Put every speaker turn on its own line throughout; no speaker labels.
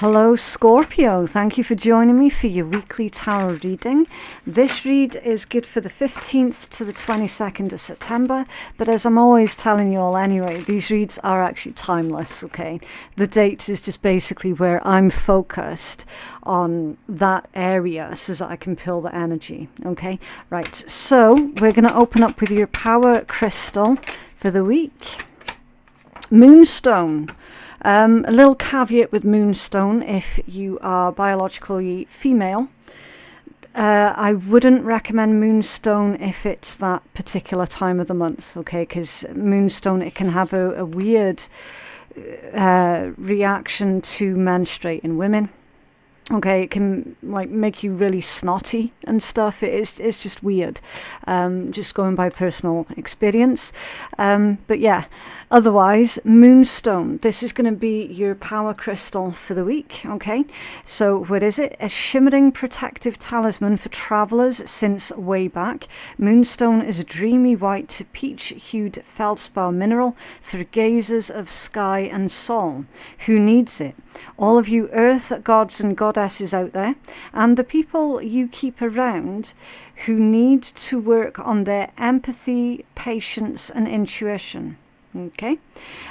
Hello Scorpio, thank you for joining me for your weekly tarot reading. This read is good for the 15th to the 22nd of September, but as I'm always telling you all anyway, these reads are actually timeless, okay? The date is just basically where I'm focused on that area so that I can pull the energy, okay? Right, so we're going to open up with your power crystal for the week. Moonstone. A little caveat with Moonstone: if you are biologically female, I wouldn't recommend Moonstone if it's that particular time of the month, okay? Because Moonstone, it can have a weird reaction to menstruating women. Okay, it can like make you really snotty and stuff. It's just weird. Just going by personal experience. But yeah, otherwise, Moonstone. This is going to be your power crystal for the week. Okay, so what is it? A shimmering protective talisman for travelers since way back. Moonstone is a dreamy white to peach-hued feldspar mineral for gazers of sky and soul. Who needs it? All of you earth gods and goddesses out there, and the people you keep around who need to work on their empathy, patience, and intuition. Okay,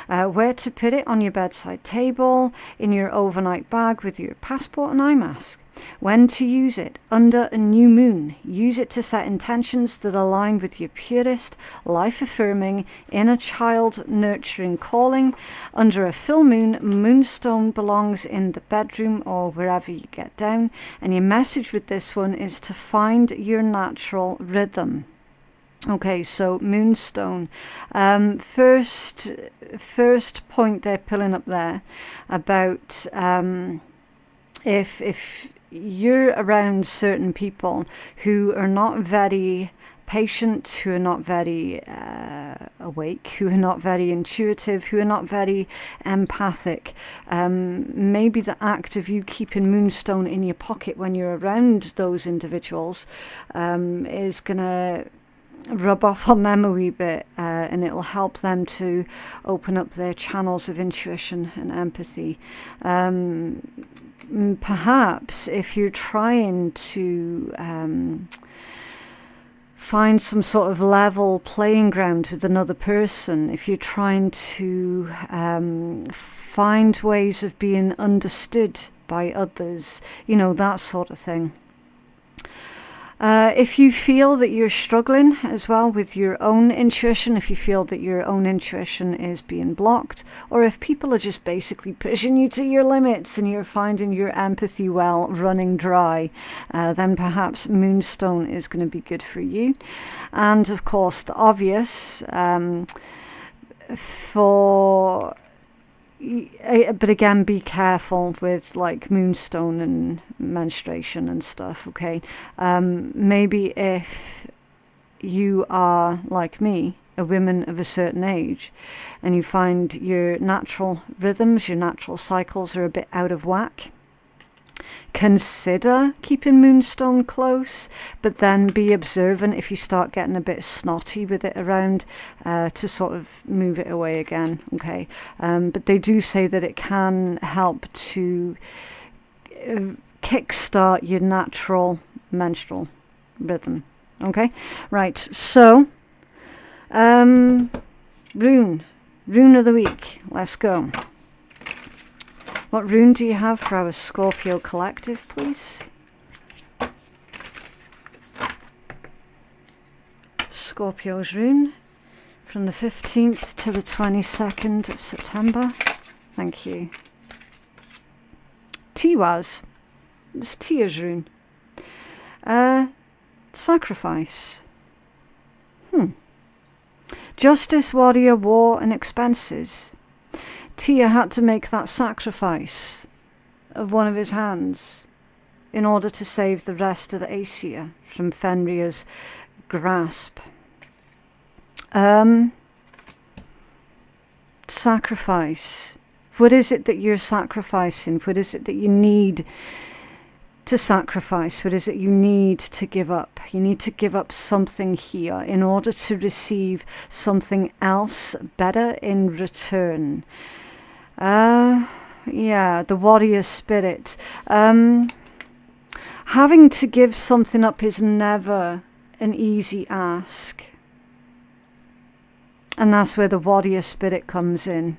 where to put it? On your bedside table, in your overnight bag with your passport and eye mask. When to use it? Under a new moon. Use it to set intentions that align with your purest, life-affirming, inner child nurturing calling. Under a full moon, Moonstone belongs in the bedroom or wherever you get down. And your message with this one is to find your natural rhythm. Okay, so Moonstone. First point they're pulling up there about if you're around certain people who are not very patient, who are not very awake, who are not very intuitive, who are not very empathic, maybe the act of you keeping Moonstone in your pocket when you're around those individuals is gonna rub off on them a wee bit, and it'll help them to open up their channels of intuition and empathy. Perhaps if you're trying to find some sort of level playing ground with another person, if you're trying to find ways of being understood by others, you know, that sort of thing. If you feel that you're struggling as well with your own intuition, if you feel that your own intuition is being blocked, or if people are just basically pushing you to your limits and you're finding your empathy well running dry, then perhaps Moonstone is going to be good for you. And of course, the obvious but again, be careful with like Moonstone and menstruation and stuff, okay? Maybe if you are like me, a woman of a certain age, and you find your natural rhythms, your natural cycles are a bit out of whack, consider keeping Moonstone close, but then be observant if you start getting a bit snotty with it around, to sort of move it away again, okay? But they do say that it can help to kickstart your natural menstrual rhythm, okay? Right, so rune of the week, let's go. What rune do you have for our Scorpio collective, please? Scorpio's rune from the 15th to the 22nd of September. Thank you. Tiwaz. It's Tia's rune. Sacrifice. Justice, warrior, war, and expenses. Tia had to make that sacrifice of one of his hands in order to save the rest of the Aesir from Fenrir's grasp. Sacrifice. What is it that you're sacrificing? What is it that you need to sacrifice? What is it you need to give up? You need to give up something here in order to receive something else better in return. Yeah, the warrior spirit. Having to give something up is never an easy ask. And that's where the warrior spirit comes in.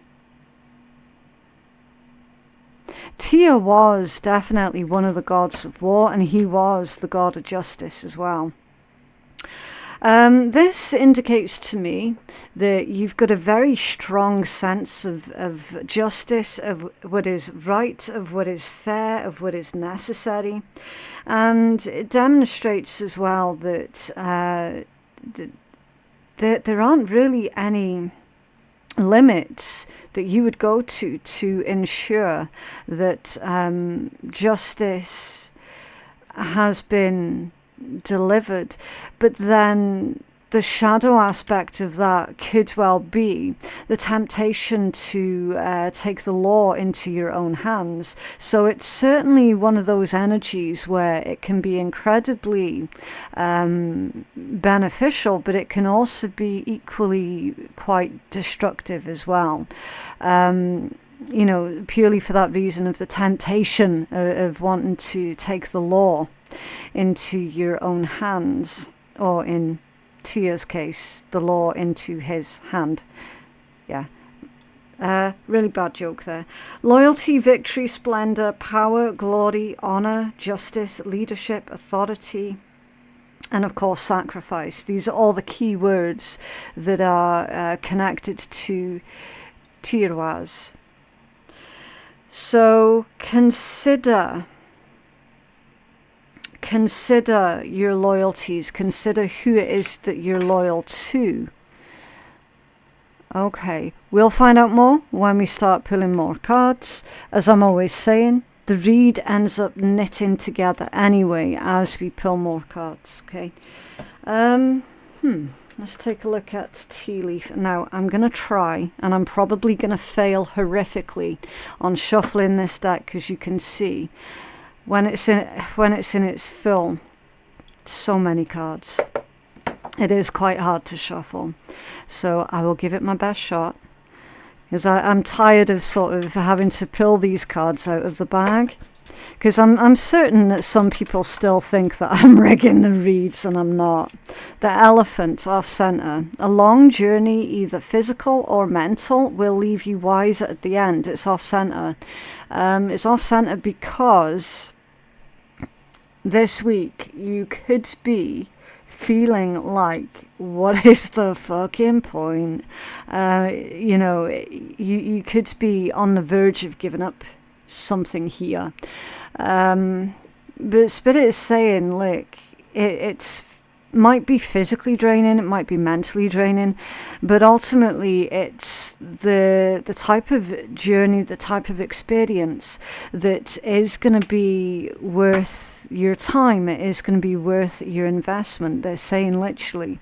Tyr was definitely one of the gods of war, and he was the god of justice as well. This indicates to me that you've got a very strong sense of justice, of what is right, of what is fair, of what is necessary. And it demonstrates as well that there aren't really any limits that you would go to ensure that justice has been delivered. But then the shadow aspect of that could well be the temptation to take the law into your own hands. So it's certainly one of those energies where it can be incredibly beneficial, but it can also be equally quite destructive as well. You know, purely for that reason of the temptation of wanting to take the law into your own hands, or in Tyr's case, the law into his hand. Yeah. Really bad joke there. Loyalty, victory, splendor, power, glory, honor, justice, leadership, authority, and of course sacrifice. These are all the key words that are connected to Tiras. So consider your loyalties. Consider who it is that you're loyal to. Okay, we'll find out more when we start pulling more cards. As I'm always saying, the read ends up knitting together anyway as we pull more cards. Okay. Let's take a look at Tea Leaf. Now, I'm going to try, and I'm probably going to fail horrifically on shuffling this deck, because you can see when it's in its full, so many cards. It is quite hard to shuffle. So I will give it my best shot, because I'm tired of sort of having to pull these cards out of the bag. Because I'm certain that some people still think that I'm rigging the reads, and I'm not. The elephant off center. A long journey, either physical or mental, will leave you wiser at the end. It's off center. It's off center because this week you could be feeling like, what is the fucking point? You know, you could be on the verge of giving up something here. But Spirit is saying, look, it's might be physically draining, it might be mentally draining, but ultimately it's the type of journey, the type of experience that is going to be worth your time. It is going to be worth your investment. They're saying literally,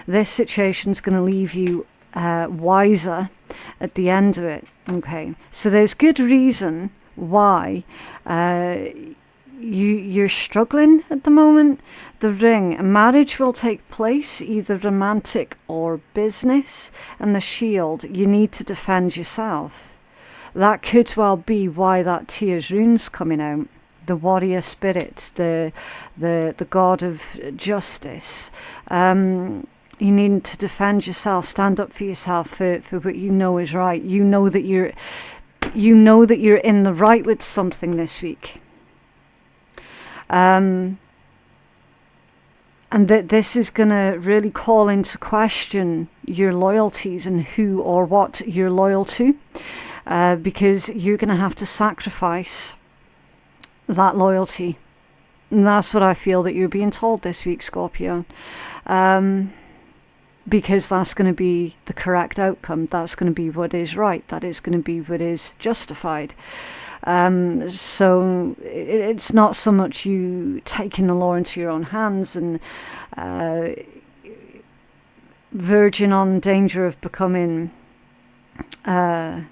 this situation's going to leave you wiser at the end of it. Okay, so there's good reason why you're struggling at the moment. The Ring, a marriage will take place, either romantic or business. And the Shield, you need to defend yourself. That could well be why that Tyr's rune's coming out. The warrior spirit, the god of justice. You need to defend yourself, stand up for yourself, for what you know is right. You know that you're in the right with something this week. And that this is going to really call into question your loyalties and who or what you're loyal to, because you're going to have to sacrifice that loyalty. And that's what I feel that you're being told this week, Scorpio. Because that's going to be the correct outcome. That's going to be what is right. That is going to be what is justified. So it's not so much you taking the law into your own hands and verging on danger of becoming an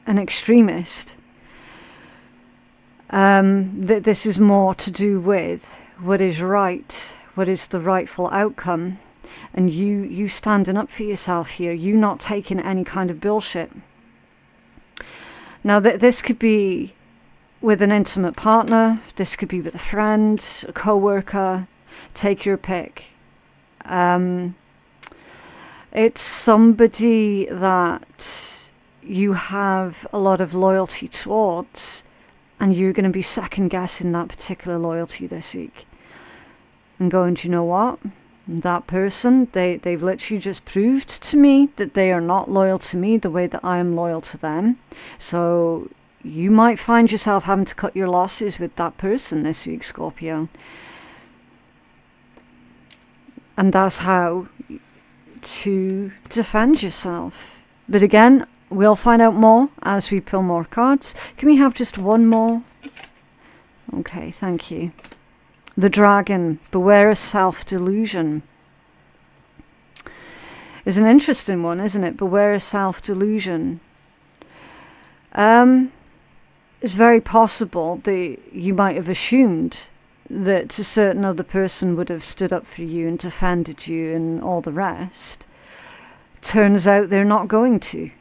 extremist. This is more to do with what is right, what is the rightful outcome, and you standing up for yourself here, you not taking any kind of bullshit. Now, this could be with an intimate partner. This could be with a friend, a co-worker. Take your pick. It's somebody that you have a lot of loyalty towards, and you're going to be second guessing that particular loyalty this week. And going, do you know what? That person, they've literally just proved to me that they are not loyal to me the way that I am loyal to them. So you might find yourself having to cut your losses with that person this week, Scorpio. And that's how to defend yourself. But again, we'll find out more as we pull more cards. Can we have just one more? Okay, thank you. The Dragon, beware of self-delusion. Is an interesting one, isn't it? Beware of self-delusion. It's very possible that you might have assumed that a certain other person would have stood up for you and defended you and all the rest. Turns out they're not going to.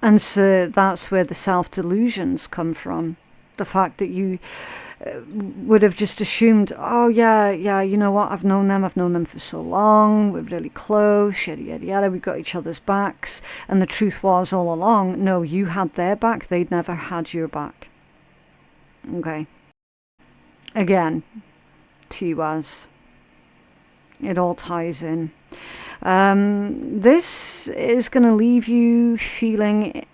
And so that's where the self-delusions come from. The fact that you would have just assumed, oh yeah, you know what, I've known them for so long, we're really close, yada yada yada, we've got each other's backs. And the truth was all along, no, you had their back, they'd never had your back. Okay. Again, to you as. It all ties in. This is going to leave you feeling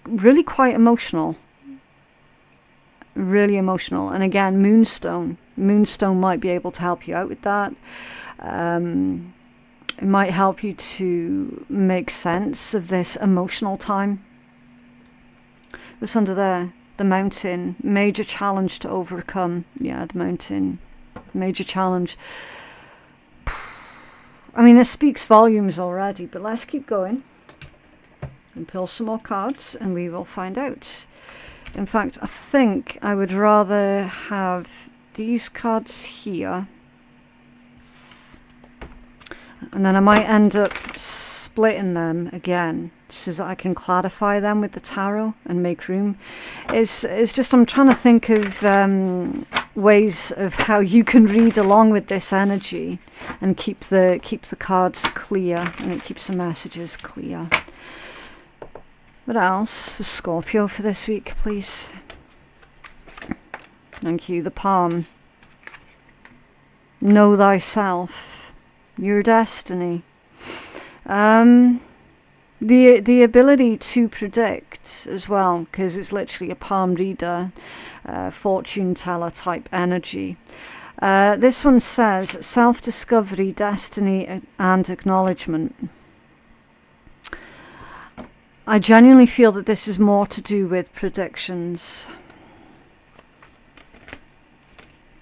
really quite emotional. Really emotional. And again, Moonstone. Moonstone might be able to help you out with that. It might help you to make sense of this emotional time. What's under there? The mountain. Major challenge to overcome. Yeah, the mountain. Major challenge. I mean, it speaks volumes already, but let's keep going and pull some more cards and we will find out. In fact, I think I would rather have these cards here, and then I might end up splitting them again so that I can clarify them with the tarot and make room. It's just I'm trying to think of ways of how you can read along with this energy and keep the cards clear, and it keeps the messages clear. What else for Scorpio for this week, please? Thank you. The Palm. Know thyself. Your destiny. The ability to predict as well, because it's literally a palm reader, fortune teller type energy. This one says self-discovery, destiny, and acknowledgement. I genuinely feel that this is more to do with predictions.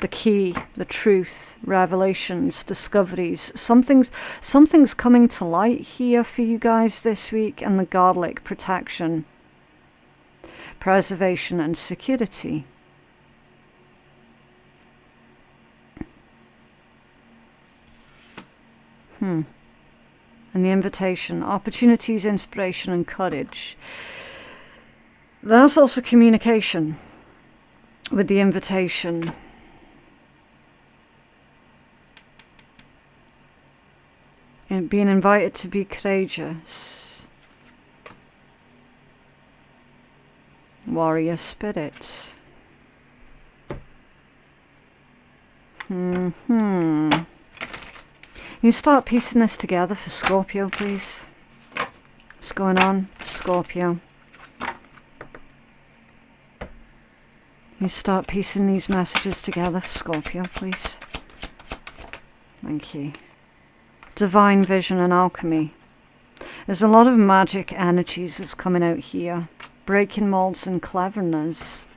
The key, the truth, revelations, discoveries. Something's coming to light here for you guys this week, and the garlic, protection, preservation, and security. And the invitation, opportunities, inspiration, and courage. That's also communication with the invitation. And being invited to be courageous. Warrior spirit. You start piecing this together for Scorpio, please. What's going on, Scorpio? You start piecing these messages together for Scorpio, please. Thank you. Divine vision and alchemy. There's a lot of magic energies that's coming out here. Breaking molds and cleverness.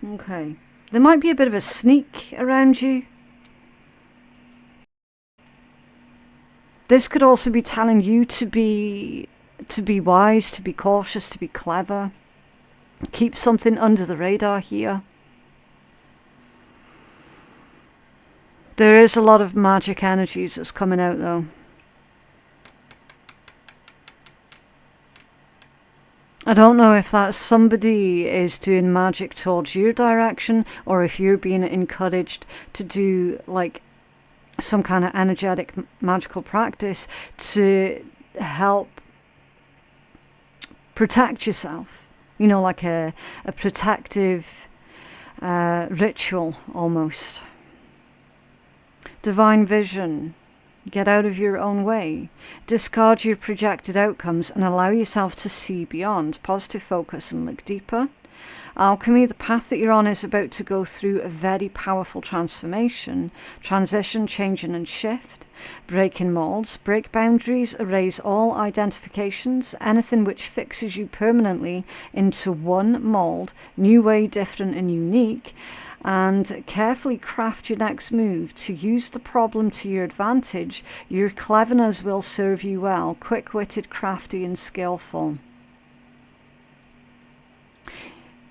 Okay. There might be a bit of a sneak around you. This could also be telling you to be wise, to be cautious, to be clever. Keep something under the radar here. There is a lot of magic energies that's coming out though. I don't know if that somebody is doing magic towards your direction, or if you're being encouraged to do like some kind of energetic magical practice to help protect yourself. You know, like a protective ritual almost. Divine vision. Get out of your own way. Discard your projected outcomes and allow yourself to see beyond. Positive focus and look deeper. Alchemy, the path that you're on is about to go through a very powerful transformation, transition, changing and shift. Breaking molds, break boundaries, erase all identifications, anything which fixes you permanently into one mold, new way, different and unique. And carefully craft your next move to use the problem to your advantage. Your cleverness will serve you well, quick-witted, crafty and skillful.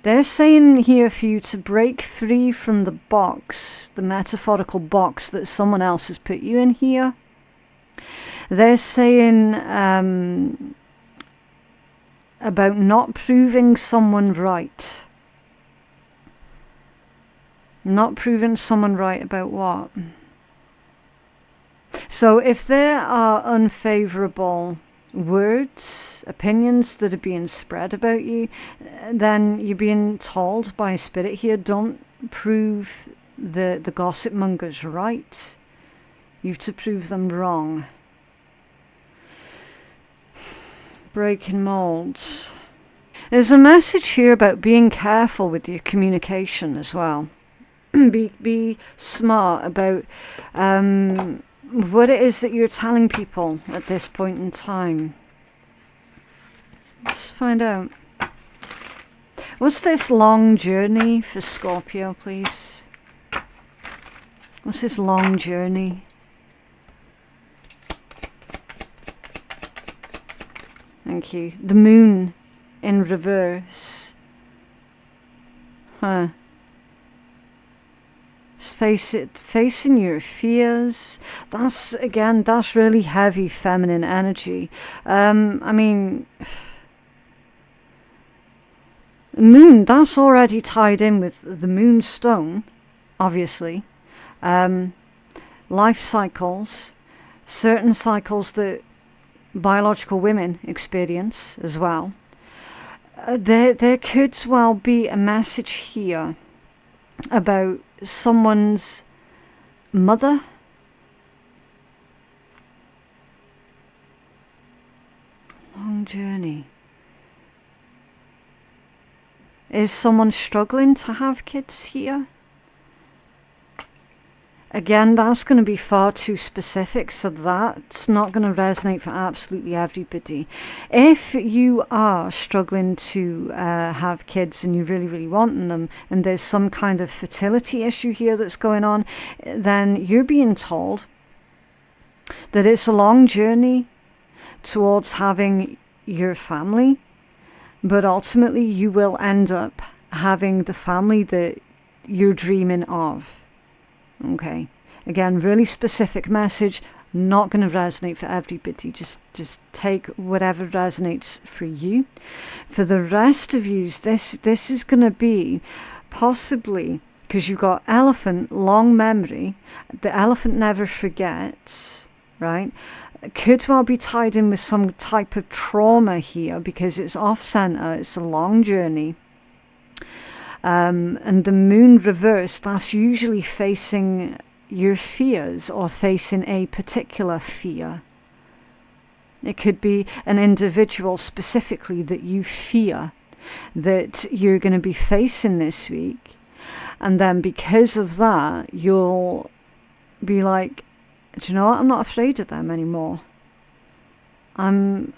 They're saying here for you to break free from the box, the metaphorical box that someone else has put you in here. They're saying about not proving someone right. Not proving someone right about what? So if there are unfavorable words, opinions that are being spread about you, then you're being told by Spirit here, don't prove the gossip mongers right. You've to prove them wrong. Breaking molds. There's a message here about being careful with your communication as well. Be smart about what it is that you're telling people at this point in time. Let's find out. What's this long journey for Scorpio, please? What's this long journey? Thank you. The moon in reverse. Huh. Facing your fears. That's really heavy feminine energy. I mean, moon, that's already tied in with the moonstone, obviously. Life cycles, certain cycles that biological women experience as well. There could well be a message here about someone's mother. Long journey. Is someone struggling to have kids here? Again, that's going to be far too specific, so that's not going to resonate for absolutely everybody. If you are struggling to have kids and you really, really want them, and there's some kind of fertility issue here that's going on, then you're being told that it's a long journey towards having your family, but ultimately you will end up having the family that you're dreaming of. Okay, again, really specific message, not going to resonate for everybody. Just take whatever resonates for you. For the rest of you, this is going to be possibly, because you've got elephant, long memory, the elephant never forgets, right? Could well be tied in with some type of trauma here, because it's off-center, it's a long journey. And the moon reverse, that's usually facing your fears or facing a particular fear. It could be an individual specifically that you fear that you're going to be facing this week. And then because of that, you'll be like, do you know what? I'm not afraid of them anymore. I'm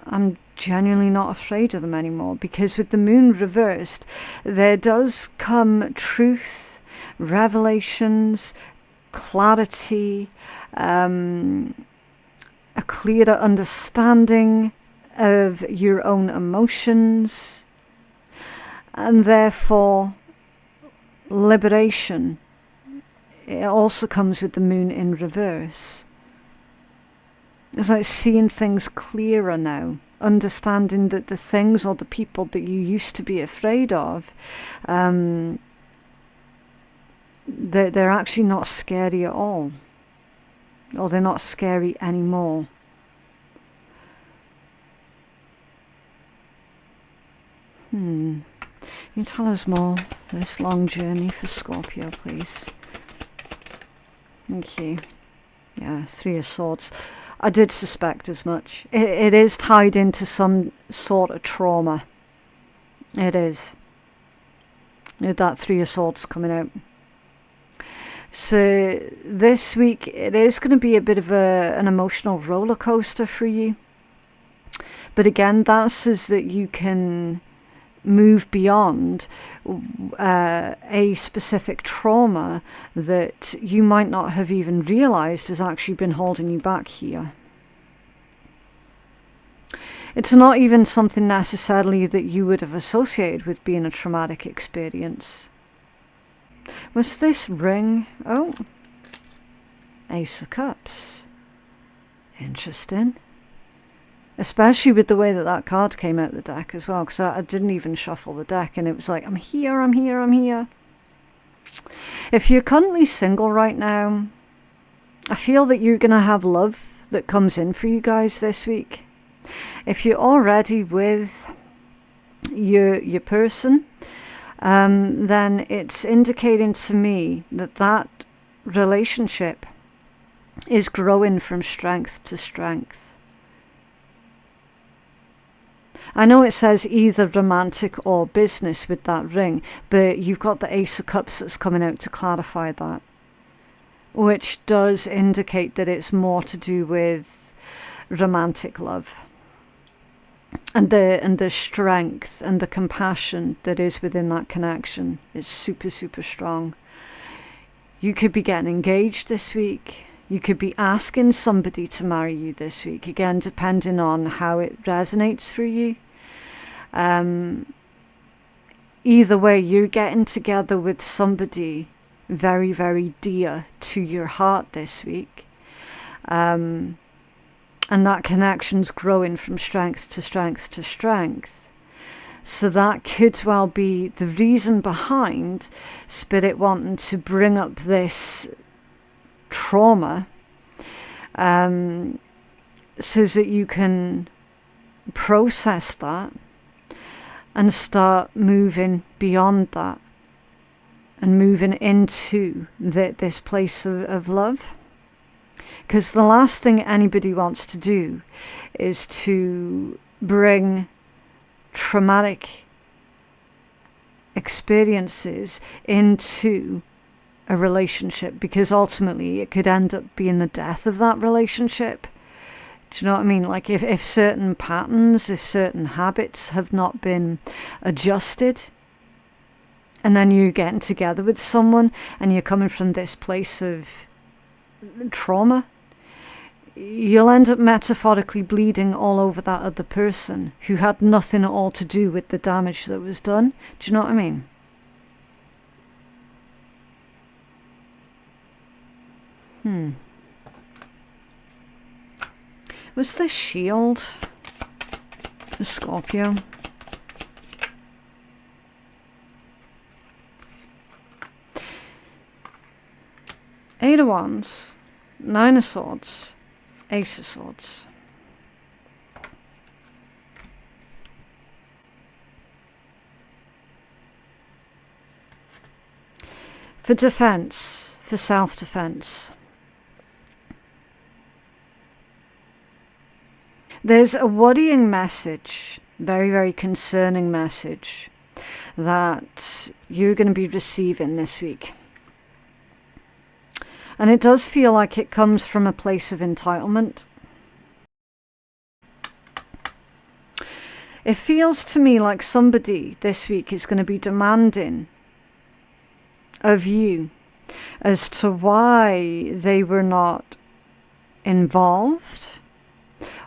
genuinely not afraid of them anymore, because with the moon reversed, there does come truth, revelations, clarity, a clearer understanding of your own emotions, and therefore liberation. It also comes with the moon in reverse. It's like seeing things clearer now. understanding that the things or the people that you used to be afraid of, they're actually not scary at all, or they're not scary anymore. Can you tell us more? This long journey for Scorpio, please. Thank you. Yeah, Three of Swords. I did suspect as much. It is tied into some sort of trauma. It is. With that Three of Swords coming out. So this week, it is going to be a bit of an emotional roller coaster for you. But again, that's so that you can move beyond a specific trauma that you might not have even realized has actually been holding you back here. It's not even something necessarily that you would have associated with being a traumatic experience. Was this ring? Oh, Ace of Cups. Interesting. Especially with the way that that card came out the deck as well, because I didn't even shuffle the deck, and it was like, I'm here, I'm here, I'm here. If you're currently single right now, I feel that you're going to have love that comes in for you guys this week. If you're already with your person, then it's indicating to me that that relationship is growing from strength to strength. I know it says either romantic or business with that ring, but you've got the Ace of Cups that's coming out to clarify that, which does indicate that it's more to do with romantic love. And the strength and the compassion that is within that connection is super, super strong. You could be getting engaged this week. You could be asking somebody to marry you this week. Again, depending on how it resonates for you. Either way, you're getting together with somebody very, very dear to your heart this week. And that connection's growing from strength to strength to strength. So that could well be the reason behind Spirit wanting to bring up this trauma, so that you can process that and start moving beyond that and moving into this place of love. Because the last thing anybody wants to do is to bring traumatic experiences into a relationship, because ultimately it could end up being the death of that relationship. Do you know what I mean? Like if certain patterns, if certain habits have not been adjusted, and then you're getting together with someone and you're coming from this place of trauma, you'll end up metaphorically bleeding all over that other person who had nothing at all to do with the damage that was done. Do you know what I mean? Was this shield the Scorpio? Eight of Wands, Nine of Swords, Ace of Swords. For defense, for self-defense. There's a worrying message, very, very concerning message that you're going to be receiving this week. And it does feel like it comes from a place of entitlement. It feels to me like somebody this week is going to be demanding of you as to why they were not involved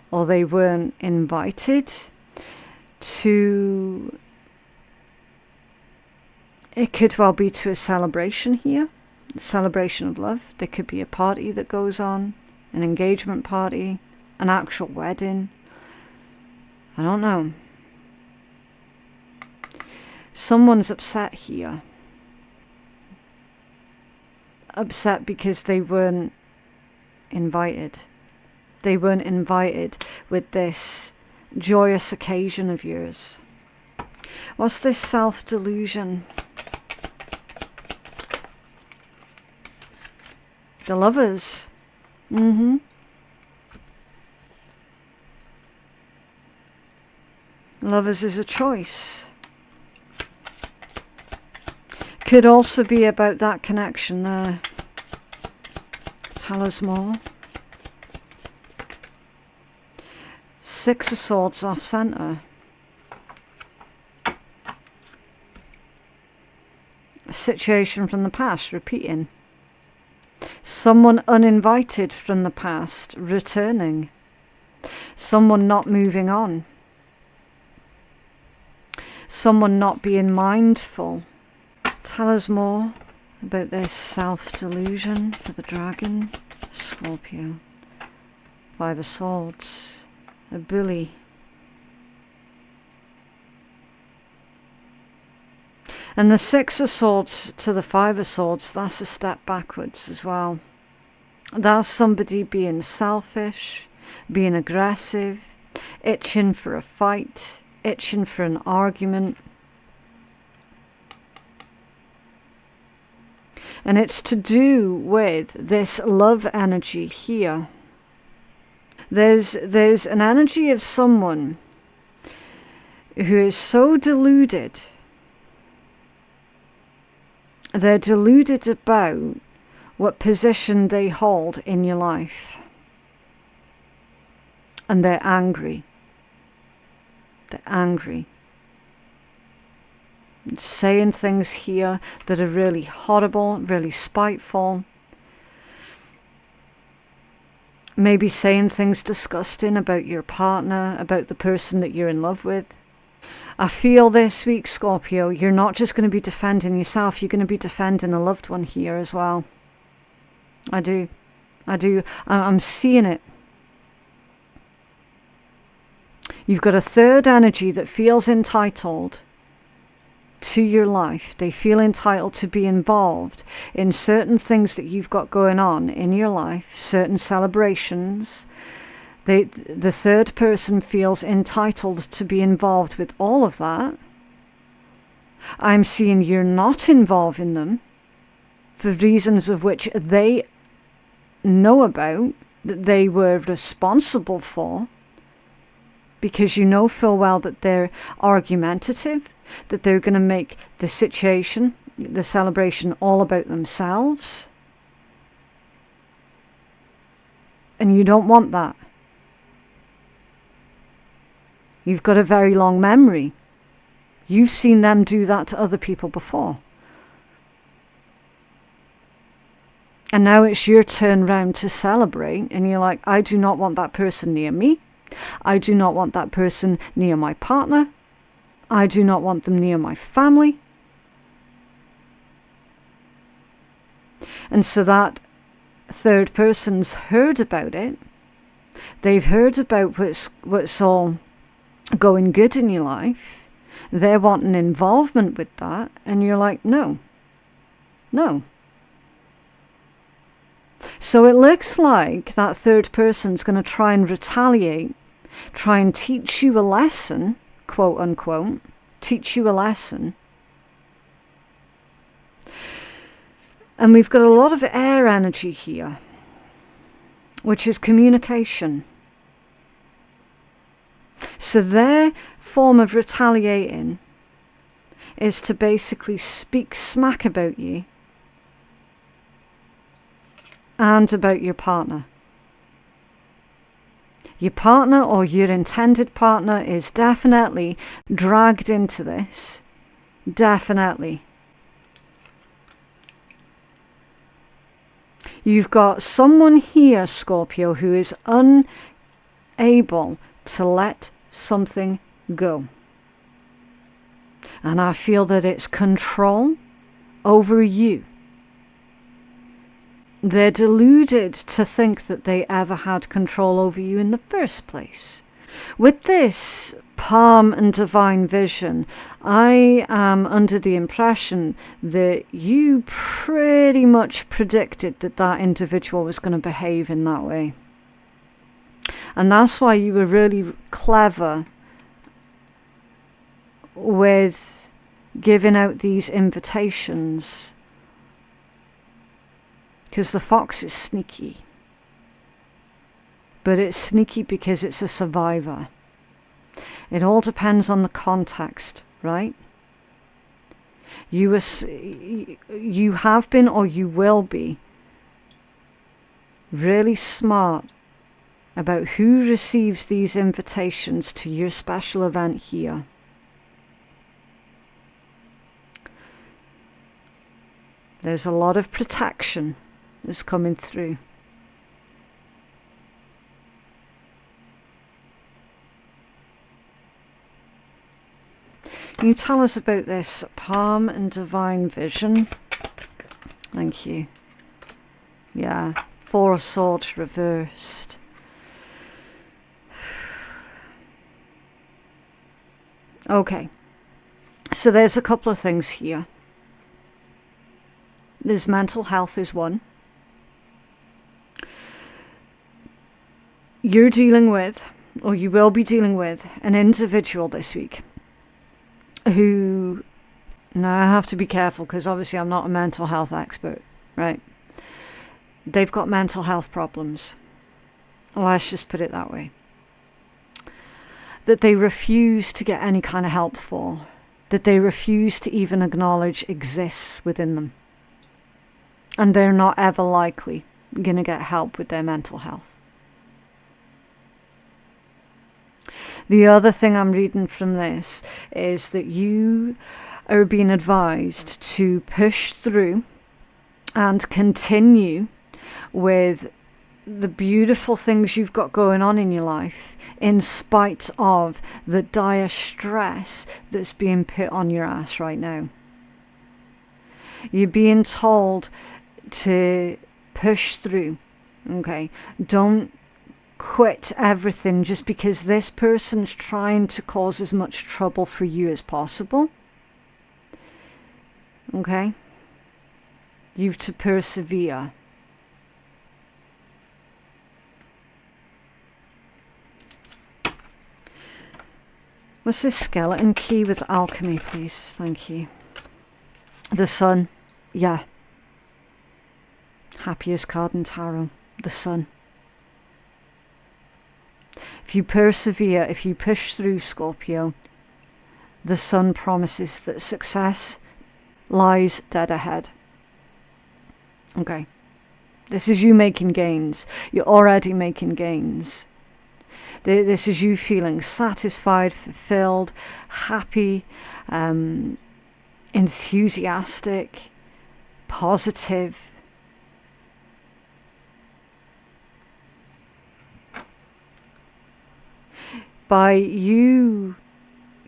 or they weren't invited to, it could well be to a celebration here. Celebration of love. There could be a party that goes on, an engagement party, an actual wedding. I don't know. Someone's upset here. Upset because they weren't invited. They weren't invited with this joyous occasion of yours. What's this self-delusion? The Lovers. Lovers is a choice. Could also be about that connection there. Tell us more. Six of Swords off center. A situation from the past repeating. Someone uninvited from the past returning. Someone not moving on. Someone not being mindful. Tell us more about this self-delusion for the dragon. Scorpio. Five of Swords. A bully. And the Six of Swords to the Five of Swords, that's a step backwards as well. That's somebody being selfish, being aggressive, itching for a fight, itching for an argument. And it's to do with this love energy here. There's an energy of someone who is so deluded. They're deluded about what position they hold in your life. And they're angry. They're angry. Saying things here that are really horrible, really spiteful. Maybe saying things disgusting about your partner, about the person that you're in love with. I feel this week, Scorpio, you're not just going to be defending yourself, you're going to be defending a loved one here as well. I do. I'm seeing it. You've got a third energy that feels entitled to your life. They feel entitled to be involved in certain things that you've got going on in your life, certain celebrations. The third person feels entitled to be involved with all of that. I'm seeing you're not involving them for reasons of which they know about, that they were responsible for, because you know full well that they're argumentative, that they're going to make the situation, the celebration, all about themselves. And you don't want that. You've got a very long memory. You've seen them do that to other people before. And now it's your turn round to celebrate, and you're like, I do not want that person near me. I do not want that person near my partner. I do not want them near my family. And so that third person's heard about it. They've heard about what's all going good in your life. They're wanting involvement with that. And you're like, no. So it looks like that third person's going to try and retaliate, try and teach you a lesson, quote unquote, teach you a lesson. And we've got a lot of air energy here, which is communication. So their form of retaliating is to basically speak smack about you and about your partner. Your partner or your intended partner is definitely dragged into this. Definitely. You've got someone here, Scorpio, who is unable to let something go. And I feel that it's control over you. They're deluded to think that they ever had control over you in the first place. With this palm and divine vision, I am under the impression that you pretty much predicted that that individual was going to behave in that way. And that's why you were really clever with giving out these invitations. Because the fox is sneaky. But it's sneaky because it's a survivor. It all depends on the context, right? You have been, or you will be, really smart about who receives these invitations to your special event here. There's a lot of protection that's coming through. Can you tell us about this palm and divine vision? Thank you. Yeah, Four of Swords reversed. Okay, so there's a couple of things here. There's mental health is one. You're dealing with, or you will be dealing with, an individual this week who, now I have to be careful because obviously I'm not a mental health expert, right? They've got mental health problems. Let's just put it that way. That they refuse to get any kind of help for. That they refuse to even acknowledge exists within them. And they're not ever likely going to get help with their mental health. The other thing I'm reading from this is that you are being advised to push through and continue with the beautiful things you've got going on in your life in spite of the dire stress that's being put on your ass right now. You're being told to push through, okay? Don't quit everything just because this person's trying to cause as much trouble for you as possible. Okay? You've to persevere. What's this skeleton key with alchemy, please? Thank you. The sun. Yeah. Happiest card in tarot. The sun. If you persevere, if you push through, Scorpio, the sun promises that success lies dead ahead. Okay. This is you making gains. You're already making gains. This is you feeling satisfied, fulfilled, happy, enthusiastic, positive. By you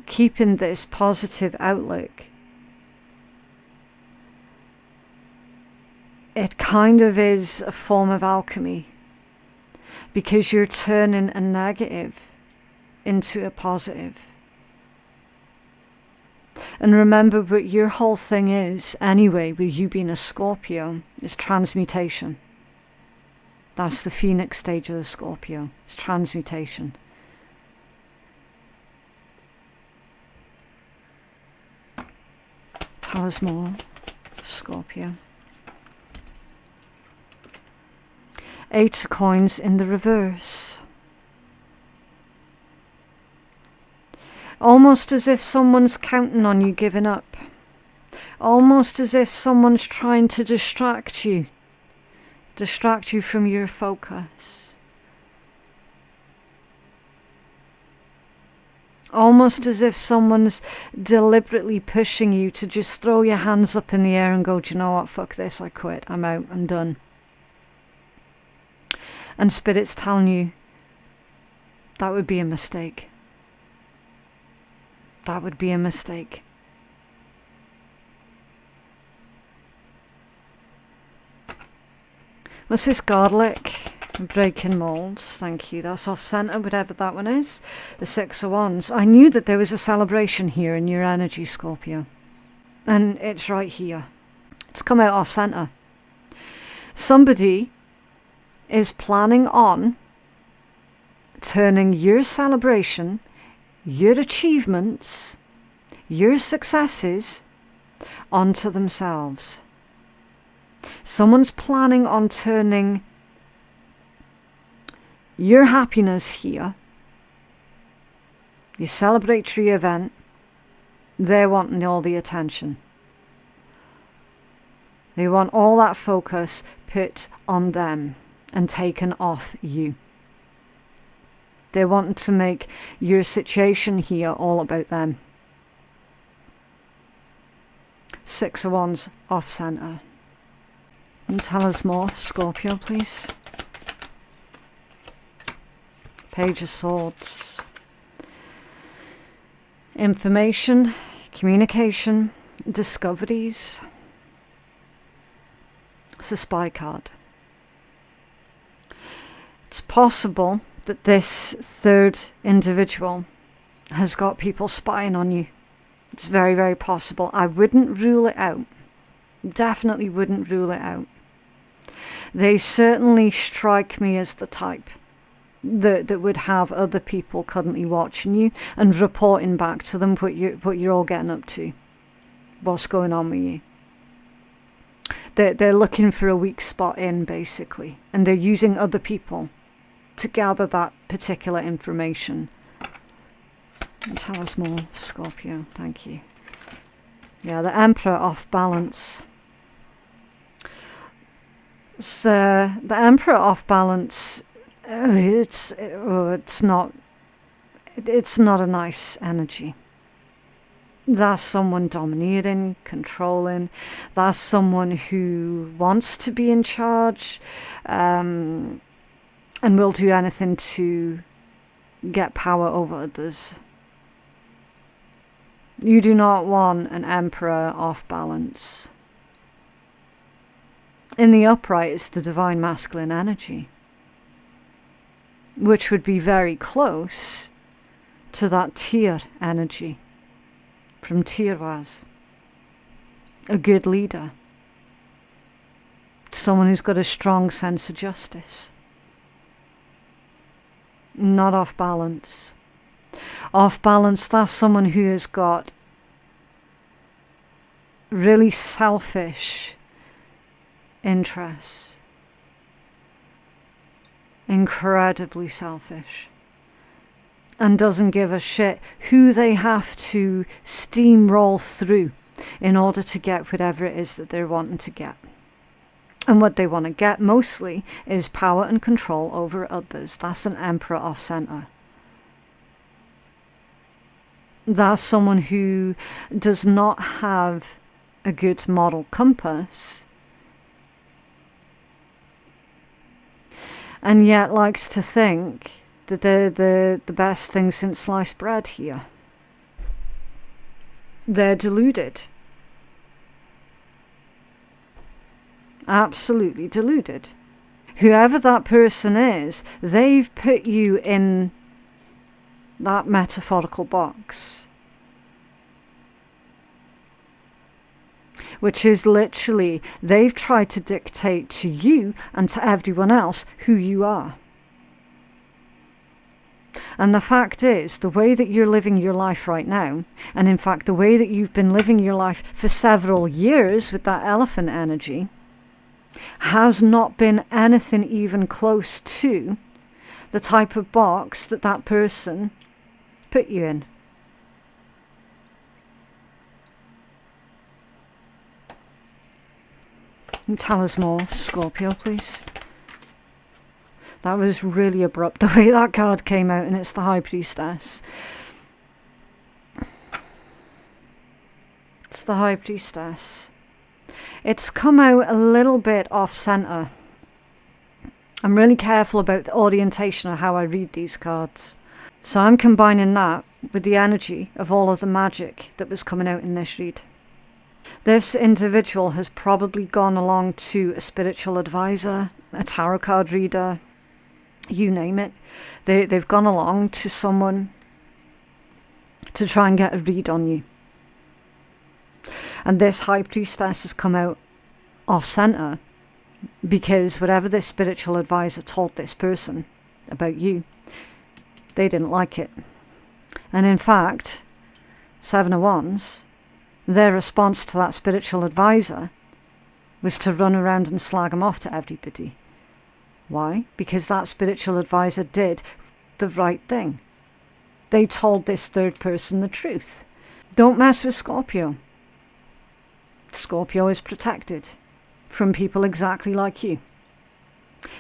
keeping this positive outlook, it kind of is a form of alchemy, because you're turning a negative into a positive. And remember, what your whole thing is, anyway, with you being a Scorpio, is transmutation. That's the Phoenix stage of the Scorpio. It's transmutation. Tell us more, Scorpio. Eight of coins in the reverse. Almost as if someone's counting on you giving up. Almost as if someone's trying to distract you. Distract you from your focus. Almost as if someone's deliberately pushing you to just throw your hands up in the air and go, do you know what, fuck this, I quit, I'm out, I'm done. And Spirit's telling you that would be a mistake. That would be a mistake. What's this garlic? Breaking molds, thank you. That's off center, whatever that one is. The Six of Wands. I knew that there was a celebration here in your energy, Scorpio. And it's right here. It's come out off center. Somebody is planning on turning your celebration, your achievements, your successes onto themselves. Someone's planning on turning your happiness here, your celebratory event, they're wanting all the attention. They want all that focus put on them and taken off you. They're wanting to make your situation here all about them. Six of Wands off center. And tell us more, Scorpio, please. Page of Swords. Information, communication, discoveries. It's a spy card. It's possible that this third individual has got people spying on you. It's very, very possible. I wouldn't rule it out. Definitely wouldn't rule it out. They certainly strike me as the type that would have other people currently watching you and reporting back to them what you're all getting up to, what's going on with you. They're looking for a weak spot in, basically, and they're using other people to gather that particular information. And tell us more, Scorpio. Thank you. Yeah, the Emperor off balance. So the Emperor off balance. It's not a nice energy. That's someone domineering, controlling. That's someone who wants to be in charge, and will do anything to get power over others. You do not want an Emperor off balance. In the upright, it's the divine masculine energy, which would be very close to that Tyr energy from Tiras. A good leader. Someone who's got a strong sense of justice. Not off balance. Off balance, that's someone who has got really selfish interests. Incredibly selfish. And doesn't give a shit who they have to steamroll through in order to get whatever it is that they're wanting to get. And what they want to get mostly is power and control over others. That's an Emperor off center. That's someone who does not have a good moral compass, and yet likes to think that they're the best thing since sliced bread here. They're deluded. Absolutely deluded. Whoever that person is, they've put you in that metaphorical box, which is literally, they've tried to dictate to you and to everyone else who you are. And the fact is, the way that you're living your life right now, and in fact the way that you've been living your life for several years with that elephant energy, has not been anything even close to the type of box that that person put you in. And tell us more, Scorpio, please. That was really abrupt, the way that card came out, and it's the High Priestess. It's the High Priestess. It's come out a little bit off-center. I'm really careful about the orientation of how I read these cards. So I'm combining that with the energy of all of the magic that was coming out in this read. This individual has probably gone along to a spiritual advisor, a tarot card reader, you name it. They've gone along to someone to try and get a read on you. And this high priestess has come out off center because whatever this spiritual advisor told this person about you, they didn't like it. And in fact, 7 of Wands, their response to that spiritual advisor was to run around and slag them off to everybody. Why? Because that spiritual advisor did the right thing. They told this third person the truth. Don't mess with Scorpio. Scorpio is protected from people exactly like you.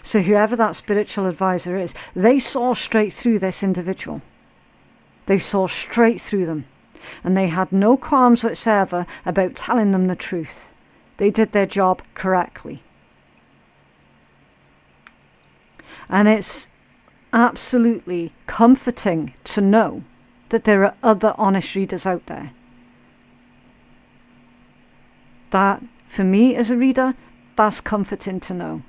So whoever that spiritual advisor is, they saw straight through this individual. They saw straight through them. And they had no qualms whatsoever about telling them the truth. They did their job correctly. And it's absolutely comforting to know that there are other honest readers out there. That, for me as a reader, that's comforting to know.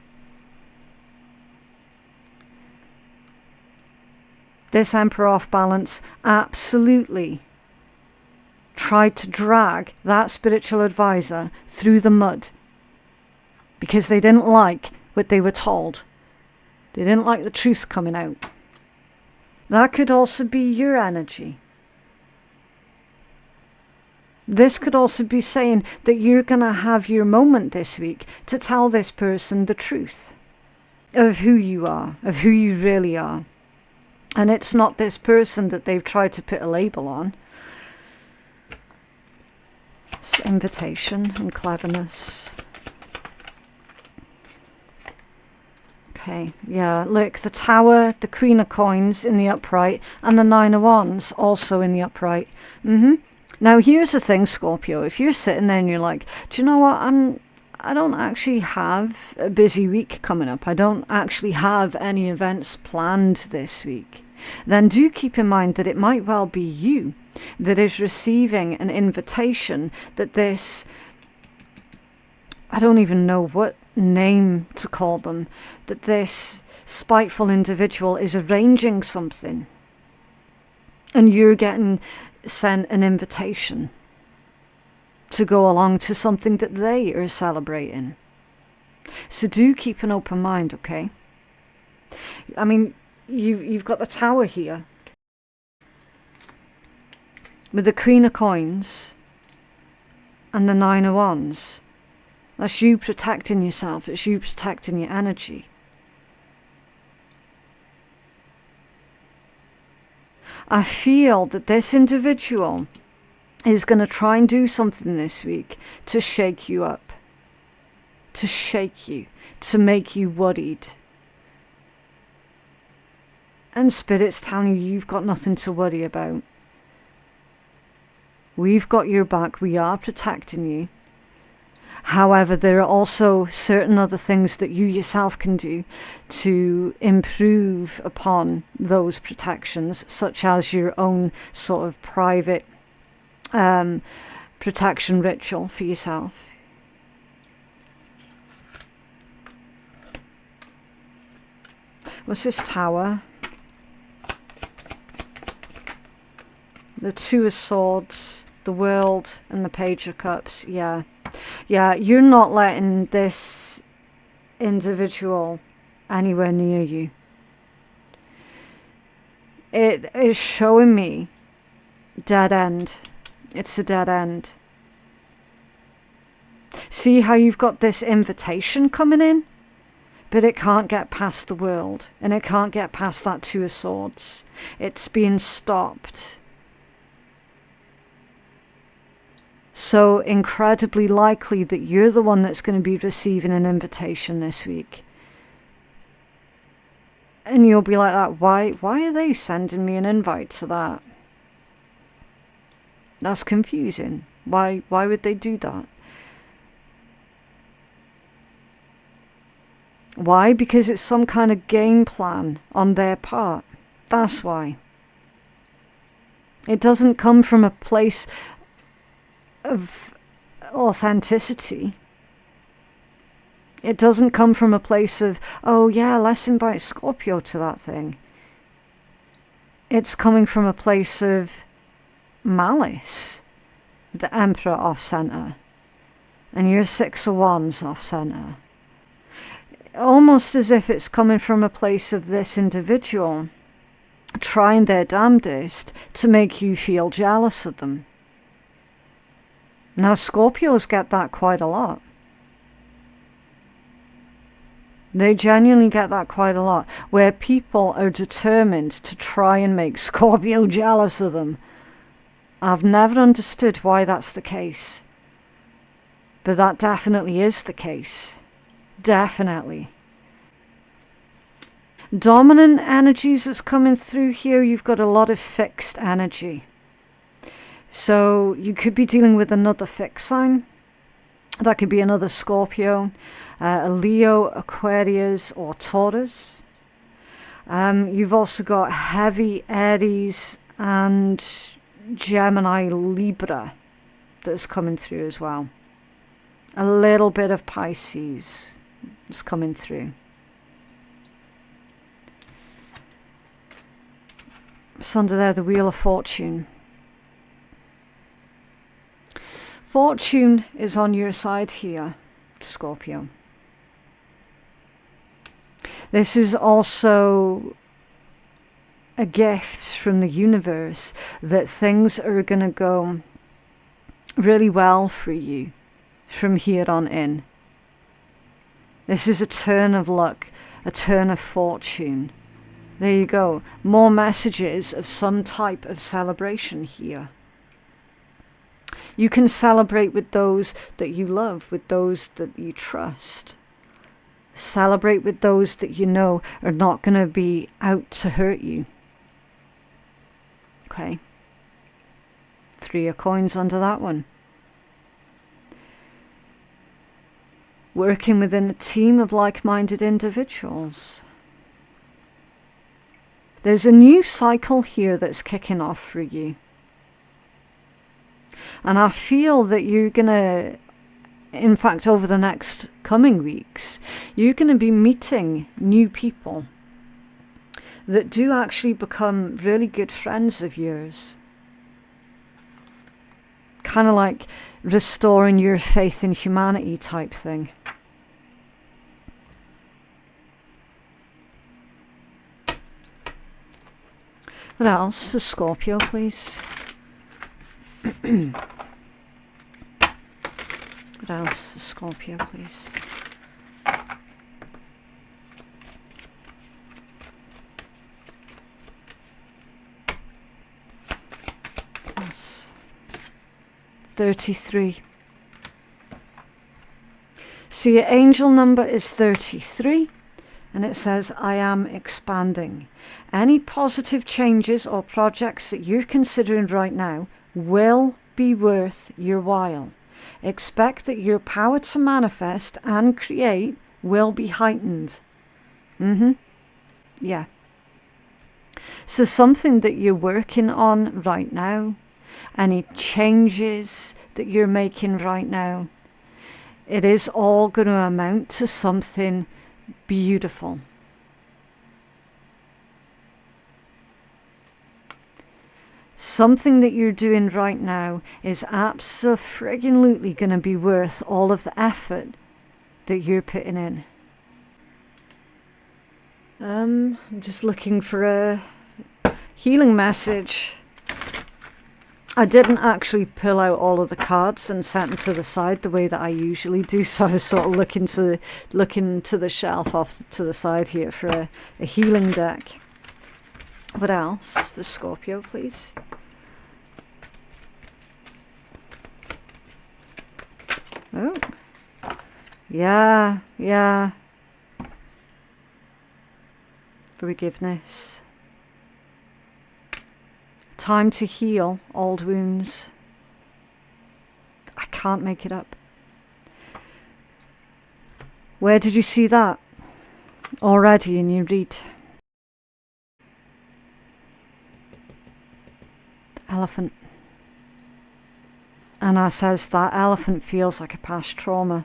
This Emperor off balance absolutely tried to drag that spiritual advisor through the mud because they didn't like what they were told. They didn't like the truth coming out. That could also be your energy. This could also be saying that you're going to have your moment this week to tell this person the truth of who you are, of who you really are. And it's not this person that they've tried to put a label on. It's invitation and cleverness. Okay, yeah, look, the Tower, the Queen of Coins in the upright, and the 9 of Wands also in the upright. Now, here's the thing, Scorpio. If you're sitting there and you're like, do you know what, I don't actually have a busy week coming up. I don't actually have any events planned this week. Then do keep in mind that it might well be you that is receiving an invitation that this, I don't even know what name to call them, that this spiteful individual is arranging something and you're getting sent an invitation to go along to something that they are celebrating. So do keep an open mind, okay? I mean, you've got the Tower here with the Queen of Coins and the 9 of Wands. That's you protecting yourself. It's you protecting your energy. I feel that this individual is going to try and do something this week to shake you up, to shake you, to make you worried. And Spirit's telling you you've got nothing to worry about. We've got your back. We are protecting you. However, there are also certain other things that you yourself can do to improve upon those protections, such as your own sort of private protection ritual for yourself. What's this Tower? The 2 of Swords, the World, and the Page of Cups. Yeah, you're not letting this individual anywhere near you. It is showing me dead end. It's a dead end. See how you've got this invitation coming in? But it can't get past the World, and it can't get past that 2 of Swords. It's being stopped. So incredibly likely that you're the one that's going to be receiving an invitation this week. And you'll be like that, why are they sending me an invite to that? That's confusing. Why would they do that? Why? Because it's some kind of game plan on their part. That's why. It doesn't come from a place of authenticity. It doesn't come from a place of, oh yeah, let's invite Scorpio to that thing. It's coming from a place of malice. The Emperor off center. And your 6 of Wands off center. Almost as if it's coming from a place of this individual trying their damnedest to make you feel jealous of them. Now, Scorpios get that quite a lot. They genuinely get that quite a lot, where people are determined to try and make Scorpio jealous of them. I've never understood why that's the case. But that definitely is the case. Definitely. Dominant energies that's coming through here, you've got a lot of fixed energy. So you could be dealing with another fixed sign. That could be another Scorpio, a Leo, Aquarius, or Taurus. You've also got heavy Aries and Gemini, Libra that's coming through as well. A little bit of Pisces is coming through. It's under there, the Wheel of Fortune. Fortune is on your side here, Scorpio. This is also a gift from the universe that things are going to go really well for you from here on in. This is a turn of luck, a turn of fortune. There you go. More messages of some type of celebration here. You can celebrate with those that you love, with those that you trust. Celebrate with those that you know are not going to be out to hurt you. Okay. 3 of coins under that one. Working within a team of like-minded individuals. There's a new cycle here that's kicking off for you. And I feel that you're going to, in fact, over the next coming weeks, you're going to be meeting new people that do actually become really good friends of yours. Kind of like restoring your faith in humanity type thing. What else for Scorpio, please? What else for Scorpio, please? Yes. 33. So your angel number is 33. And it says, I am expanding. Any positive changes or projects that you're considering right now will be worth your while. Expect that your power to manifest and create will be heightened. Yeah. So something that you're working on right now, any changes that you're making right now, it is all going to amount to something beautiful. Something that you're doing right now is absolutely going to be worth all of the effort that you're putting in. I'm just looking for a healing message. I didn't actually pull out all of the cards and set them to the side the way that I usually do, so I was sort of looking to the shelf off to the side here for a healing deck. What else for Scorpio, please? Oh, yeah. Forgiveness. Time to heal old wounds. I can't make it up. Where did you see that already in your read? Elephant. And I says that elephant feels like a past trauma.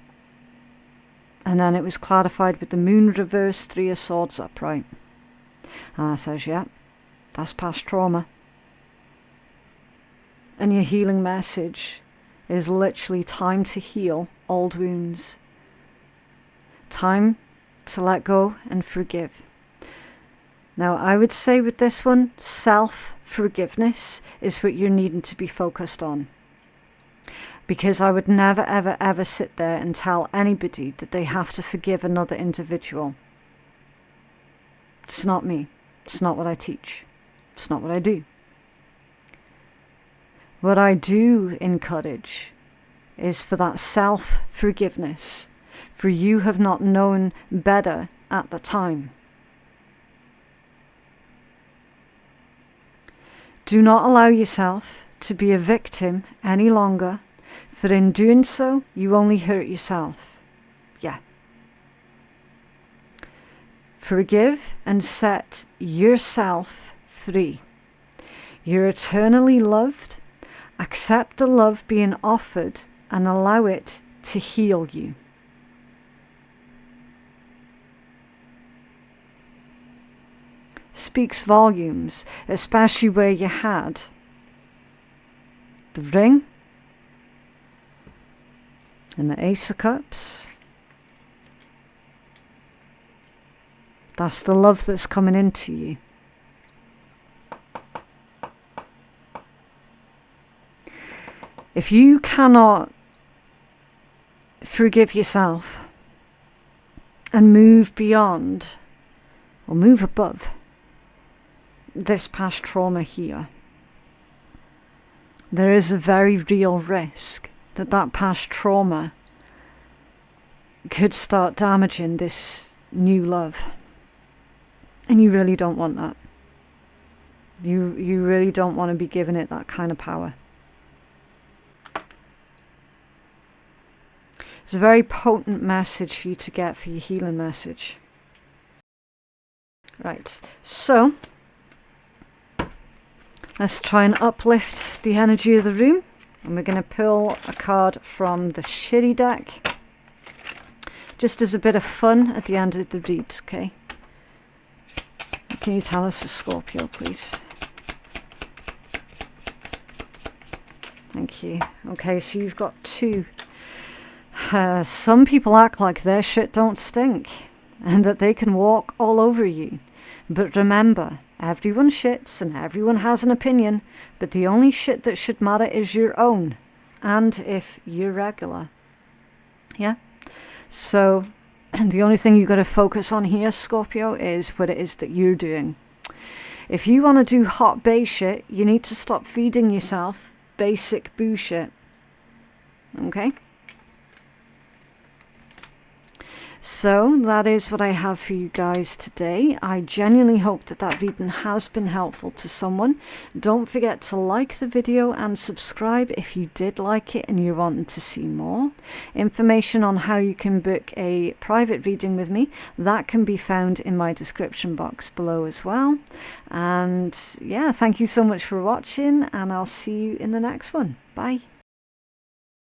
And then it was clarified with the moon reversed, 3 of swords upright. And that says, yeah, that's past trauma. And your healing message is literally time to heal old wounds. Time to let go and forgive. Now, I would say with this one, self-forgiveness is what you're needing to be focused on. Because I would never, ever, ever sit there and tell anybody that they have to forgive another individual. It's not me. It's not what I teach. It's not what I do. What I do encourage is for that self-forgiveness, for you have not known better at the time. Do not allow yourself to be a victim any longer, for in doing so, you only hurt yourself. Yeah. Forgive and set yourself free. You're eternally loved. Accept the love being offered and allow it to heal you. Speaks volumes, especially where you had the ring and the Ace of Cups. That's the love that's coming into you. If you cannot forgive yourself and move beyond or move above this past trauma here, there is a very real risk that that past trauma could start damaging this new love. And you really don't want that. You really don't want to be giving it that kind of power. It's a very potent message for you to get for your healing message. Right, so let's try and uplift the energy of the room. And we're going to pull a card from the shitty deck. Just as a bit of fun at the end of the read, okay? Can you tell us a Scorpio, please? Thank you. Okay, so you've got 2. Some people act like their shit don't stink and that they can walk all over you. But remember, everyone shits and everyone has an opinion, but the only shit that should matter is your own. And if you're regular. Yeah? So, the only thing you've got to focus on here, Scorpio, is what it is that you're doing. If you want to do hot base shit, you need to stop feeding yourself basic bullshit. Okay? So that is what I have for you guys today. I genuinely hope that that reading has been helpful to someone. Don't forget to like the video and subscribe if you did like it and you're wanting to see more. Information on how you can book a private reading with me, that can be found in my description box below as well. And yeah, thank you so much for watching, and I'll see you in the next one. Bye.